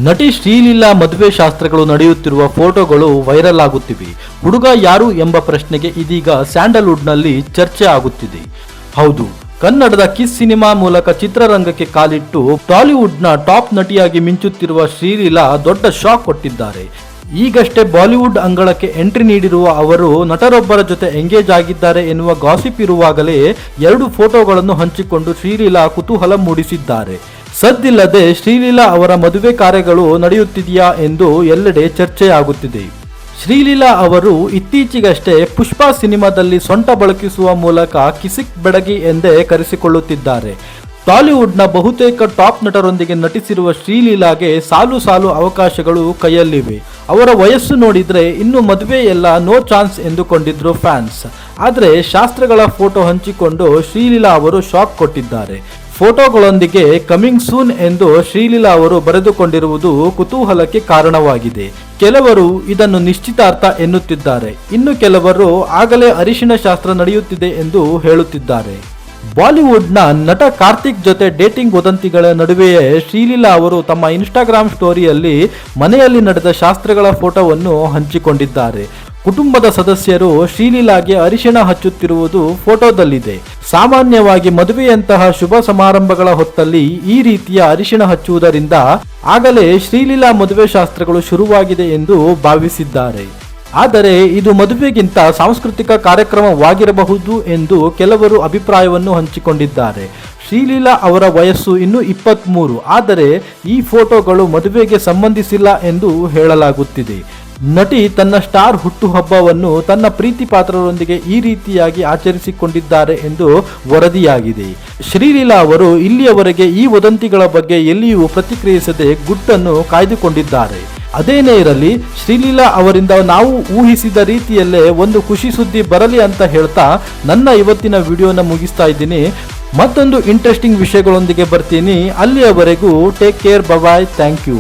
ನಟಿ ಶ್ರೀಲೀಲಾ ಮದುವೆ ಶಾಸ್ತ್ರಗಳು ನಡೆಯುತ್ತಿರುವ ಫೋಟೋಗಳು ವೈರಲ್ ಆಗುತ್ತಿವೆ. ಹುಡುಗ ಯಾರು ಎಂಬ ಪ್ರಶ್ನೆಗೆ ಇದೀಗ ಸ್ಯಾಂಡಲ್ವುಡ್ನಲ್ಲಿ ಚರ್ಚೆ ಆಗುತ್ತಿದೆ. ಹೌದು, ಕನ್ನಡದ ಕಿಸ್ ಸಿನಿಮಾ ಮೂಲಕ ಚಿತ್ರರಂಗಕ್ಕೆ ಕಾಲಿಟ್ಟು ಟಾಲಿವುಡ್ನ ಟಾಪ್ ನಟಿಯಾಗಿ ಮಿಂಚುತ್ತಿರುವ ಶ್ರೀಲೀಲಾ ದೊಡ್ಡ ಶಾಕ್ ಕೊಟ್ಟಿದ್ದಾರೆ. ಈಗಷ್ಟೇ ಬಾಲಿವುಡ್ ಅಂಗಳಕ್ಕೆ ಎಂಟ್ರಿ ನೀಡಿರುವ ಅವರು ನಟರೊಬ್ಬರ ಜೊತೆ ಎಂಗೇಜ್ ಆಗಿದ್ದಾರೆ ಎನ್ನುವ ಗಾಸಿಪ್ ಇರುವಾಗಲೇ 2 ಫೋಟೋಗಳನ್ನು ಹಂಚಿಕೊಂಡು ಶ್ರೀಲೀಲಾ ಕುತೂಹಲ ಮೂಡಿಸಿದ್ದಾರೆ. ಸದ್ದಿಲ್ಲದೆ ಶ್ರೀಲೀಲಾ ಅವರ ಮದುವೆ ಕಾರ್ಯಗಳು ನಡೆಯುತ್ತಿದೆಯಾ ಎಂದು ಎಲ್ಲೆಡೆ ಚರ್ಚೆಯಾಗುತ್ತಿದೆ. ಶ್ರೀಲೀಲಾ ಅವರು ಇತ್ತೀಚೆಗಷ್ಟೇ ಪುಷ್ಪ ಸಿನಿಮಾದಲ್ಲಿ ಸೊಂಟ ಬಳಕಿಸುವ ಮೂಲಕ ಕಿಸಿಕ್ ಬೆಡಗಿ ಎಂದೇ ಕರೆಸಿಕೊಳ್ಳುತ್ತಿದ್ದಾರೆ. ಟಾಲಿವುಡ್ನ ಬಹುತೇಕ ಟಾಪ್ ನಟರೊಂದಿಗೆ ನಟಿಸಿರುವ ಶ್ರೀಲೀಲಾಗೆ ಸಾಲು ಸಾಲು ಅವಕಾಶಗಳು ಕೈಯಲ್ಲಿವೆ. ಅವರ ವಯಸ್ಸು ನೋಡಿದ್ರೆ ಇನ್ನು ಮದುವೆ ಎಲ್ಲ ನೋ ಚಾನ್ಸ್ ಎಂದುಕೊಂಡಿದ್ರು ಫ್ಯಾನ್ಸ್. ಆದರೆ ಶಾಸ್ತ್ರಗಳ ಫೋಟೋ ಹಂಚಿಕೊಂಡು ಶ್ರೀಲೀಲಾ ಅವರು ಶಾಕ್ ಕೊಟ್ಟಿದ್ದಾರೆ. ಫೋಟೋಗಳೊಂದಿಗೆ ಕಮಿಂಗ್ ಸೂನ್ ಎಂದು ಶ್ರೀಲೀಲಾ ಅವರು ಬರೆದುಕೊಂಡಿರುವುದು ಕುತೂಹಲಕ್ಕೆ ಕಾರಣವಾಗಿದೆ. ಕೆಲವರು ಇದನ್ನು ನಿಶ್ಚಿತಾರ್ಥ ಎನ್ನುತ್ತಿದ್ದಾರೆ, ಇನ್ನು ಕೆಲವರು ಆಗಲೇ ಅರಿಶಿಣ ಶಾಸ್ತ್ರ ನಡೆಯುತ್ತಿದೆ ಎಂದು ಹೇಳುತ್ತಿದ್ದಾರೆ. ಬಾಲಿವುಡ್ನ ನಟ ಕಾರ್ತಿಕ್ ಜೊತೆ ಡೇಟಿಂಗ್ ವದಂತಿಗಳ ನಡುವೆಯೇ ಶ್ರೀಲೀಲಾ ಅವರು ತಮ್ಮ ಇನ್ಸ್ಟಾಗ್ರಾಮ್ ಸ್ಟೋರಿಯಲ್ಲಿ ಮನೆಯಲ್ಲಿ ನಡೆದ ಶಾಸ್ತ್ರಗಳ ಫೋಟೋವನ್ನು ಹಂಚಿಕೊಂಡಿದ್ದಾರೆ. ಕುಟುಂಬದ ಸದಸ್ಯರು ಶ್ರೀಲೀಲಾಗೆ ಅರಿಶಿಣ ಹಚ್ಚುತ್ತಿರುವುದು ಫೋಟೋದಲ್ಲಿದೆ. ಸಾಮಾನ್ಯವಾಗಿ ಮದುವೆಯಂತಹ ಶುಭ ಸಮಾರಂಭಗಳ ಹೊತ್ತಲ್ಲಿ ಈ ರೀತಿಯ ಅರಿಶಿಣ ಹಚ್ಚುವುದರಿಂದ ಆಗಲೇ ಶ್ರೀಲೀಲಾ ಮದುವೆ ಶಾಸ್ತ್ರಗಳು ಶುರುವಾಗಿದೆ ಎಂದು ಭಾವಿಸಿದ್ದಾರೆ. ಆದರೆ ಇದು ಮದುವೆಗಿಂತ ಸಾಂಸ್ಕೃತಿಕ ಕಾರ್ಯಕ್ರಮವಾಗಿರಬಹುದು ಎಂದು ಕೆಲವರು ಅಭಿಪ್ರಾಯವನ್ನು ಹಂಚಿಕೊಂಡಿದ್ದಾರೆ. ಶ್ರೀಲೀಲಾ ಅವರ ವಯಸ್ಸು ಇನ್ನೂ 23, ಆದರೆ ಈ ಫೋಟೋಗಳು ಮದುವೆಗೆ ಸಂಬಂಧಿಸಿಲ್ಲ ಎಂದು ಹೇಳಲಾಗುತ್ತಿದೆ. ನಟಿ ತನ್ನ ಸ್ಟಾರ್ ಹುಟ್ಟುಹಬ್ಬವನ್ನು ತನ್ನ ಪ್ರೀತಿ ಪಾತ್ರರೊಂದಿಗೆ ಈ ರೀತಿಯಾಗಿ ಆಚರಿಸಿಕೊಂಡಿದ್ದಾರೆ ಎಂದು ವರದಿಯಾಗಿದೆ. ಶ್ರೀಲೀಲಾ ಅವರು ಇಲ್ಲಿಯವರೆಗೆ ಈ ವದಂತಿಗಳ ಬಗ್ಗೆ ಎಲ್ಲಿಯೂ ಪ್ರತಿಕ್ರಿಯಿಸದೆ ಗುಟ್ಟನ್ನು ಕಾಯ್ದುಕೊಂಡಿದ್ದಾರೆ. ಅದೇನೇ ಇರಲಿ, ಶ್ರೀಲೀಲಾ ಅವರಿಂದ ನಾವು ಊಹಿಸಿದ ರೀತಿಯಲ್ಲೇ ಒಂದು ಖುಷಿ ಸುದ್ದಿ ಬರಲಿ ಅಂತ ಹೇಳ್ತಾ ನನ್ನ ಇವತ್ತಿನ ವಿಡಿಯೋನ ಮುಗಿಸ್ತಾ ಇದ್ದೀನಿ. ಮತ್ತೊಂದು ಇಂಟ್ರೆಸ್ಟಿಂಗ್ ವಿಷಯಗಳೊಂದಿಗೆ ಬರ್ತೀನಿ. ಅಲ್ಲಿಯವರೆಗೂ take care, bye, thank you.